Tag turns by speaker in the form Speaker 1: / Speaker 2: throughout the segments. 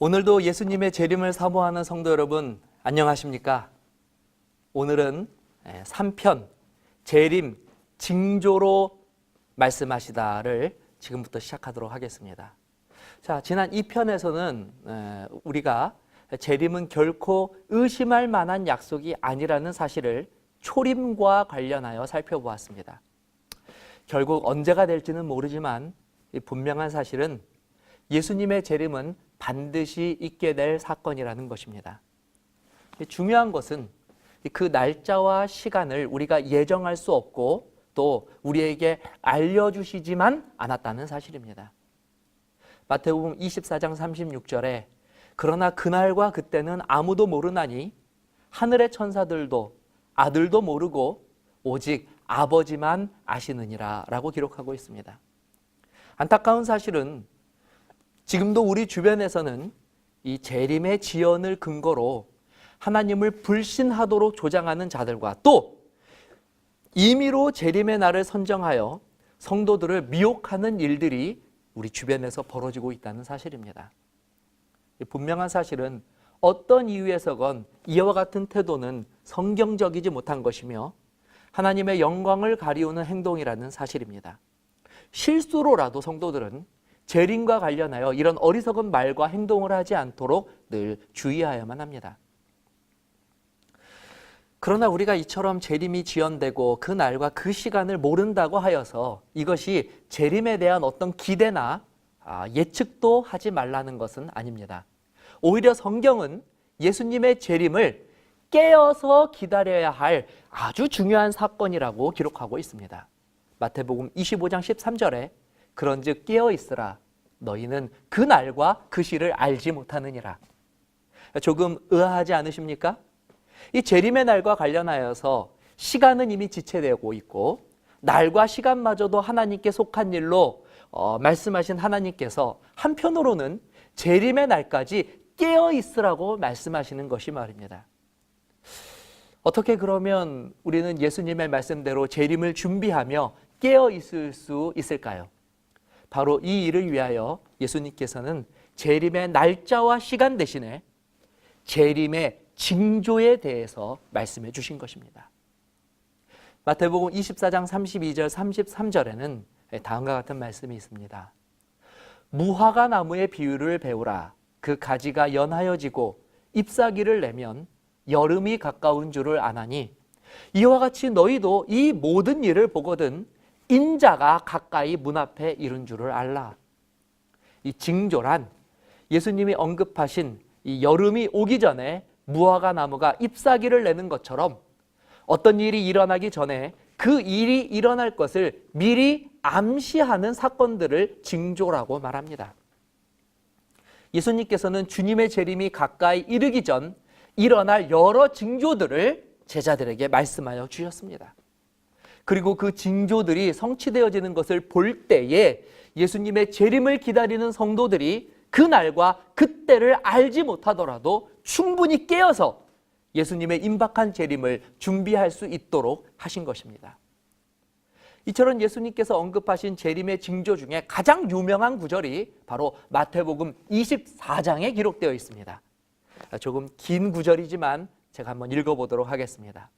Speaker 1: 오늘도 예수님의 재림을 사모하는 성도 여러분, 안녕하십니까? 오늘은 3편 재림 징조로 말씀하시다를 지금부터 시작하도록 하겠습니다. 자, 지난 2편에서는 우리가 재림은 결코 의심할 만한 약속이 아니라는 사실을 초림과 관련하여 살펴보았습니다. 결국 언제가 될지는 모르지만 분명한 사실은 예수님의 재림은 반드시 있게 될 사건이라는 것입니다. 중요한 것은 그 날짜와 시간을 우리가 예정할 수 없고 또 우리에게 알려주시지만 않았다는 사실입니다. 마태복음 24장 36절에 그러나 그날과 그때는 아무도 모르나니 하늘의 천사들도 아들도 모르고 오직 아버지만 아시느니라 라고 기록하고 있습니다. 안타까운 사실은 지금도 우리 주변에서는 이 재림의 지연을 근거로 하나님을 불신하도록 조장하는 자들과 또 임의로 재림의 날을 선정하여 성도들을 미혹하는 일들이 우리 주변에서 벌어지고 있다는 사실입니다. 분명한 사실은 어떤 이유에서건 이와 같은 태도는 성경적이지 못한 것이며 하나님의 영광을 가리우는 행동이라는 사실입니다. 실수로라도 성도들은 재림과 관련하여 이런 어리석은 말과 행동을 하지 않도록 늘 주의해야만 합니다. 그러나 우리가 이처럼 재림이 지연되고 그 날과 그 시간을 모른다고 하여서 이것이 재림에 대한 어떤 기대나 예측도 하지 말라는 것은 아닙니다. 오히려 성경은 예수님의 재림을 깨어서 기다려야 할 아주 중요한 사건이라고 기록하고 있습니다. 마태복음 25장 13절에 그런즉 깨어 있으라 너희는 그 날과 그 시를 알지 못하느니라. 조금 의아하지 않으십니까? 이 재림의 날과 관련하여서 시간은 이미 지체되고 있고 날과 시간마저도 하나님께 속한 일로 말씀하신 하나님께서 한편으로는 재림의 날까지 깨어 있으라고 말씀하시는 것이 말입니다. 어떻게 그러면 우리는 예수님의 말씀대로 재림을 준비하며 깨어 있을 수 있을까요? 바로 이 일을 위하여 예수님께서는 재림의 날짜와 시간 대신에 재림의 징조에 대해서 말씀해 주신 것입니다. 마태복음 24장 32절 33절에는 다음과 같은 말씀이 있습니다. 무화과 나무의 비유를 배우라. 그 가지가 연하여지고 잎사귀를 내면 여름이 가까운 줄을 아나니 이와 같이 너희도 이 모든 일을 보거든 인자가 가까이 문 앞에 이른 줄을 알라. 이 징조란 예수님이 언급하신 이 여름이 오기 전에 무화과 나무가 잎사귀를 내는 것처럼 어떤 일이 일어나기 전에 그 일이 일어날 것을 미리 암시하는 사건들을 징조라고 말합니다. 예수님께서는 주님의 재림이 가까이 이르기 전 일어날 여러 징조들을 제자들에게 말씀하여 주셨습니다. 그리고 그 징조들이 성취되어지는 것을 볼 때에 예수님의 재림을 기다리는 성도들이 그 날과 그때를 알지 못하더라도 충분히 깨어서 예수님의 임박한 재림을 준비할 수 있도록 하신 것입니다. 이처럼 예수님께서 언급하신 재림의 징조 중에 가장 유명한 구절이 바로 마태복음 24장에 기록되어 있습니다. 조금 긴 구절이지만 제가 한번 읽어보도록 하겠습니다.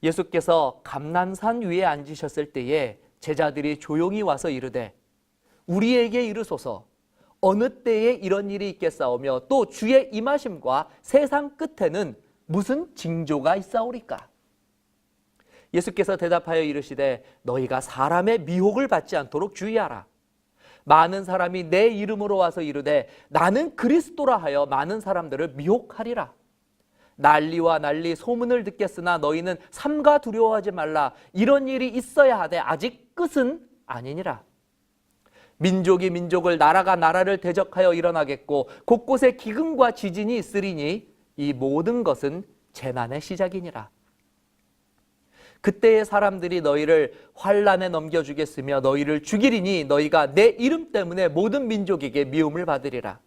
Speaker 1: 예수께서 감난산 위에 앉으셨을 때에 제자들이 조용히 와서 이르되 우리에게 이르소서 어느 때에 이런 일이 있겠사오며 또 주의 임하심과 세상 끝에는 무슨 징조가 있사오리까? 예수께서 대답하여 이르시되 너희가 사람의 미혹을 받지 않도록 주의하라. 많은 사람이 내 이름으로 와서 이르되 나는 그리스도라 하여 많은 사람들을 미혹하리라. 난리와 난리 소문을 듣겠으나 너희는 삼가 두려워하지 말라. 이런 일이 있어야 하되 아직 끝은 아니니라. 민족이 민족을 나라가 나라를 대적하여 일어나겠고 곳곳에 기근과 지진이 있으리니 이 모든 것은 재난의 시작이니라. 그때의 사람들이 너희를 환난에 넘겨주겠으며 너희를 죽이리니 너희가 내 이름 때문에 모든 민족에게 미움을 받으리라.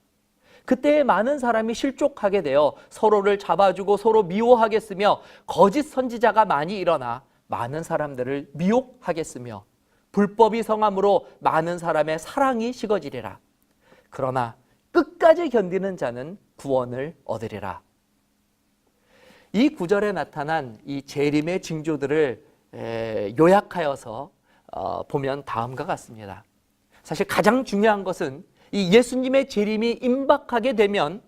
Speaker 1: 그때에 많은 사람이 실족하게 되어 서로를 잡아주고 서로 미워하겠으며 거짓 선지자가 많이 일어나 많은 사람들을 미혹하겠으며 불법이 성함으로 많은 사람의 사랑이 식어지리라. 그러나 끝까지 견디는 자는 구원을 얻으리라. 이 구절에 나타난 이 재림의 징조들을 요약하여서 보면 다음과 같습니다. 사실 가장 중요한 것은 이 예수님의 재림이 임박하게 되면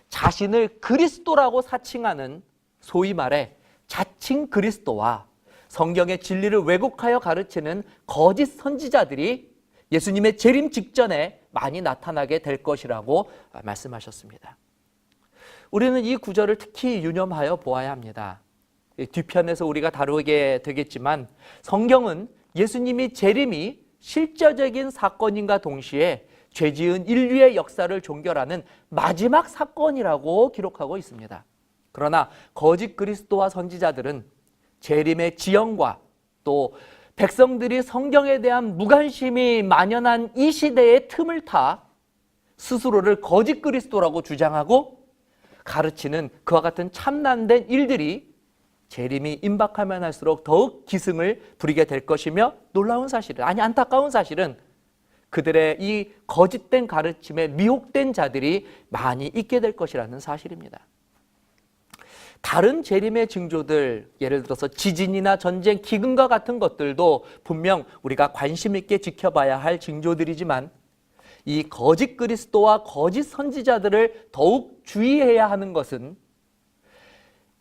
Speaker 1: 자신을 그리스도라고 사칭하는 소위 말해 자칭 그리스도와 성경의 진리를 왜곡하여 가르치는 거짓 선지자들이 예수님의 재림 직전에 많이 나타나게 될 것이라고 말씀하셨습니다. 우리는 이 구절을 특히 유념하여 보아야 합니다. 뒤편에서 우리가 다루게 되겠지만 성경은 예수님이 재림이 실제적인 사건인가 동시에 죄지은 인류의 역사를 종결하는 마지막 사건이라고 기록하고 있습니다. 그러나 거짓 그리스도와 선지자들은 재림의 지형과 또 백성들이 성경에 대한 무관심이 만연한 이 시대의 틈을 타 스스로를 거짓 그리스도라고 주장하고 가르치는 그와 같은 참남된 일들이 재림이 임박하면 할수록 더욱 기승을 부리게 될 것이며 놀라운 사실은, 안타까운 사실은 그들의 이 거짓된 가르침에 미혹된 자들이 많이 있게 될 것이라는 사실입니다. 다른 재림의 징조들, 예를 들어서 지진이나 전쟁, 기근과 같은 것들도 분명 우리가 관심 있게 지켜봐야 할 징조들이지만 이 거짓 그리스도와 거짓 선지자들을 더욱 주의해야 하는 것은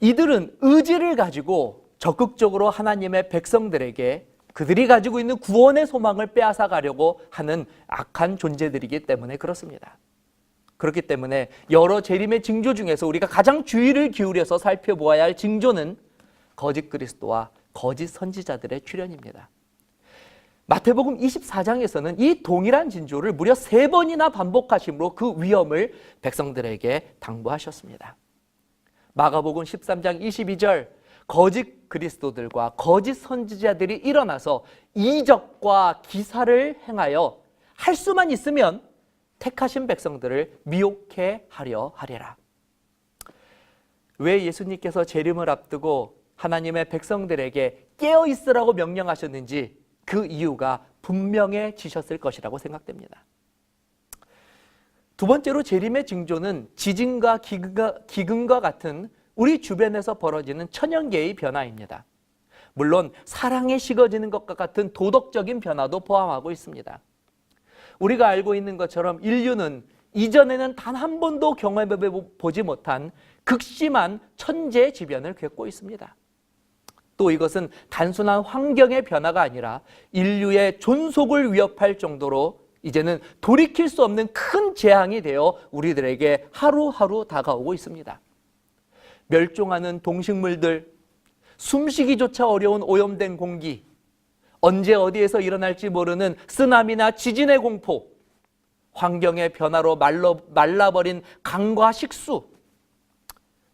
Speaker 1: 이들은 의지를 가지고 적극적으로 하나님의 백성들에게 그들이 가지고 있는 구원의 소망을 빼앗아 가려고 하는 악한 존재들이기 때문에 그렇습니다. 그렇기 때문에 여러 재림의 징조 중에서 우리가 가장 주의를 기울여서 살펴보아야 할 징조는 거짓 그리스도와 거짓 선지자들의 출현입니다. 마태복음 24장에서는 이 동일한 징조를 무려 3번이나 반복하심으로 그 위험을 백성들에게 당부하셨습니다. 마가복음 13장 22절, 거짓 그리스도들과 거짓 선지자들이 일어나서 이적과 기사를 행하여 할 수만 있으면 택하신 백성들을 미혹해 하려 하리라. 왜 예수님께서 재림을 앞두고 하나님의 백성들에게 깨어 있으라고 명령하셨는지 그 이유가 분명해지셨을 것이라고 생각됩니다. 두 번째로 재림의 징조는 지진과 기근과 같은 우리 주변에서 벌어지는 천연계의 변화입니다. 물론 사랑에 식어지는 것과 같은 도덕적인 변화도 포함하고 있습니다. 우리가 알고 있는 것처럼 인류는 이전에는 단 한 번도 경험해 보지 못한 극심한 천재지변을 겪고 있습니다. 또 이것은 단순한 환경의 변화가 아니라 인류의 존속을 위협할 정도로 이제는 돌이킬 수 없는 큰 재앙이 되어 우리들에게 하루하루 다가오고 있습니다. 멸종하는 동식물들, 숨쉬기조차 어려운 오염된 공기, 언제 어디에서 일어날지 모르는 쓰나미나 지진의 공포, 환경의 변화로 말라버린 강과 식수,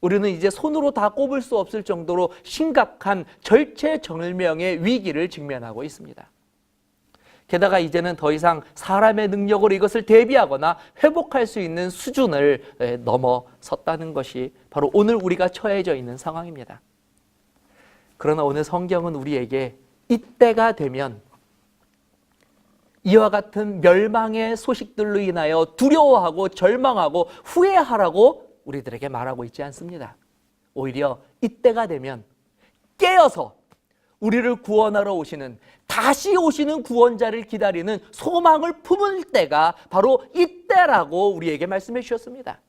Speaker 1: 우리는 이제 손으로 다 꼽을 수 없을 정도로 심각한 절체절명의 위기를 직면하고 있습니다. 게다가 이제는 더 이상 사람의 능력으로 이것을 대비하거나 회복할 수 있는 수준을 넘어섰다는 것이 바로 오늘 우리가 처해져 있는 상황입니다. 그러나 오늘 성경은 우리에게 이때가 되면 이와 같은 멸망의 소식들로 인하여 두려워하고 절망하고 후회하라고 우리들에게 말하고 있지 않습니다. 오히려 이때가 되면 깨어서 우리를 구원하러 오시는, 다시 오시는 구원자를 기다리는 소망을 품을 때가 바로 이때라고 우리에게 말씀해 주셨습니다.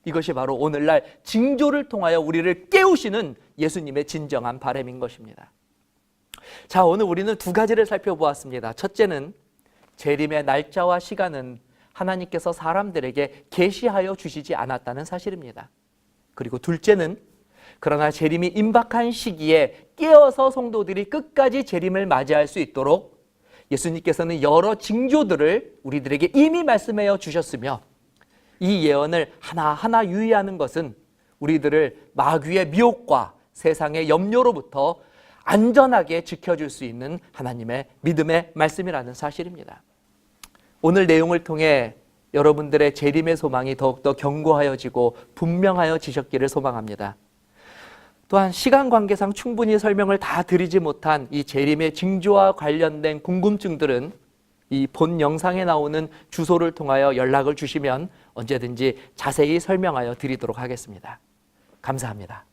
Speaker 1: 이것이 바로 오늘날 징조를 통하여 우리를 깨우시는 예수님의 진정한 바람인 것입니다. 자, 오늘 우리는 두 가지를 살펴보았습니다. 첫째는 재림의 날짜와 시간은 하나님께서 사람들에게 계시하여 주시지 않았다는 사실입니다. 그리고 둘째는 그러나 재림이 임박한 시기에 깨어서 성도들이 끝까지 재림을 맞이할 수 있도록 예수님께서는 여러 징조들을 우리들에게 이미 말씀하여 주셨으며 이 예언을 하나하나 유의하는 것은 우리들을 마귀의 미혹과 세상의 염려로부터 안전하게 지켜줄 수 있는 하나님의 믿음의 말씀이라는 사실입니다. 오늘 내용을 통해 여러분들의 재림의 소망이 더욱더 견고하여지고 분명하여지셨기를 소망합니다. 또한 시간 관계상 충분히 설명을 다 드리지 못한 이 재림의 징조와 관련된 궁금증들은 이 본 영상에 나오는 주소를 통하여 연락을 주시면 언제든지 자세히 설명하여 드리도록 하겠습니다. 감사합니다.